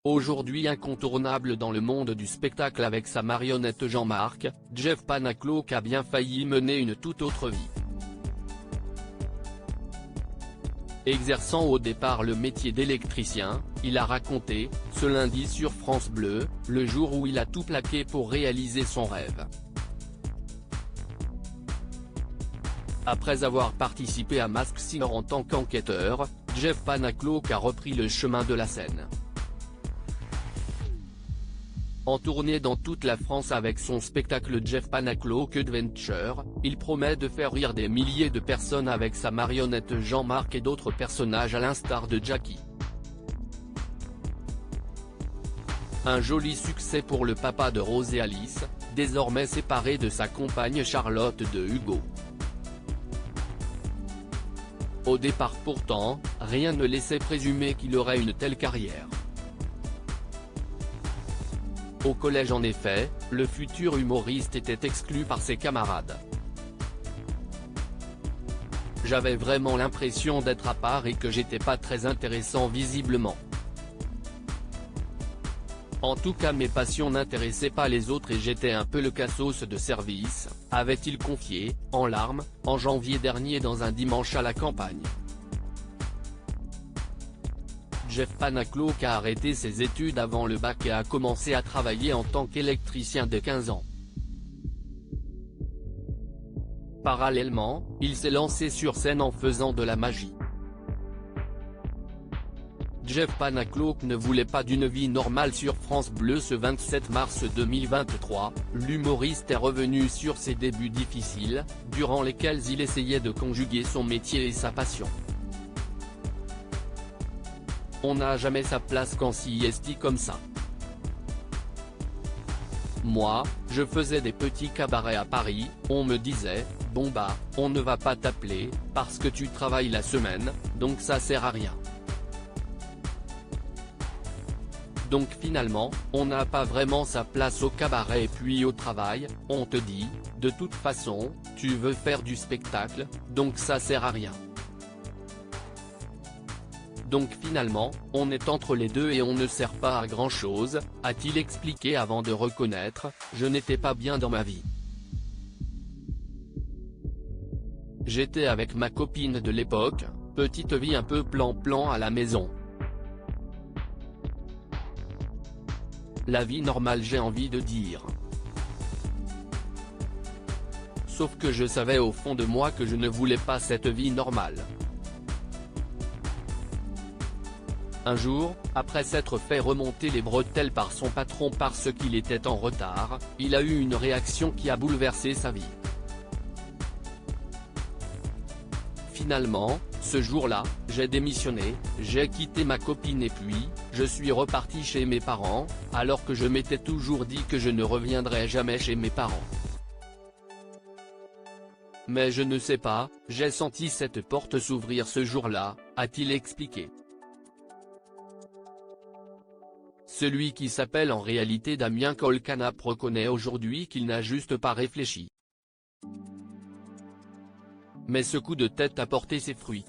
Aujourd'hui incontournable dans le monde du spectacle avec sa marionnette Jean-Marc, Jeff Panaclock a bien failli mener une toute autre vie. Exerçant au départ le métier d'électricien, il a raconté, ce lundi sur France Bleu, le jour où il a tout plaqué pour réaliser son rêve. Après avoir participé à Masked Singer en tant qu'enquêteur, Jeff Panaclock a repris le chemin de la scène. En tournée dans toute la France avec son spectacle Jeff Panaclock Adventure, il promet de faire rire des milliers de personnes avec sa marionnette Jean-Marc et d'autres personnages à l'instar de Jackie. Un joli succès pour le papa de Rose et Alice, désormais séparé de sa compagne Charlotte de Hugo. Au départ pourtant, rien ne laissait présumer qu'il aurait une telle carrière. Au collège en effet, le futur humoriste était exclu par ses camarades. J'avais vraiment l'impression d'être à part et que j'étais pas très intéressant visiblement. En tout cas mes passions n'intéressaient pas les autres et j'étais un peu le cassos de service, avait-il confié, en larmes, en janvier dernier dans un dimanche à la campagne. Jeff Panaclock a arrêté ses études avant le bac et a commencé à travailler en tant qu'électricien dès 15 ans. Parallèlement, il s'est lancé sur scène en faisant de la magie. Jeff Panaclock ne voulait pas d'une vie normale sur France Bleu ce 27 mars 2023, l'humoriste est revenu sur ses débuts difficiles, durant lesquels il essayait de conjuguer son métier et sa passion. On n'a jamais sa place quand s'y est comme ça. Moi, je faisais des petits cabarets à Paris, on me disait, bon bah, on ne va pas t'appeler, parce que tu travailles la semaine, donc ça sert à rien. Donc finalement, on n'a pas vraiment sa place au cabaret et puis au travail, on te dit, de toute façon, tu veux faire du spectacle, donc ça sert à rien. Donc finalement, on est entre les deux et on ne sert pas à grand chose, a-t-il expliqué avant de reconnaître, je n'étais pas bien dans ma vie. J'étais avec ma copine de l'époque, petite vie un peu plan-plan à la maison. La vie normale j'ai envie de dire. Sauf que je savais au fond de moi que je ne voulais pas cette vie normale. Un jour, après s'être fait remonter les bretelles par son patron parce qu'il était en retard, il a eu une réaction qui a bouleversé sa vie. Finalement, ce jour-là, j'ai démissionné, j'ai quitté ma copine et puis, je suis reparti chez mes parents, alors que je m'étais toujours dit que je ne reviendrais jamais chez mes parents. Mais je ne sais pas, j'ai senti cette porte s'ouvrir ce jour-là, a-t-il expliqué. Celui qui s'appelle en réalité Damien Colcanap reconnaît aujourd'hui qu'il n'a juste pas réfléchi. Mais ce coup de tête a porté ses fruits.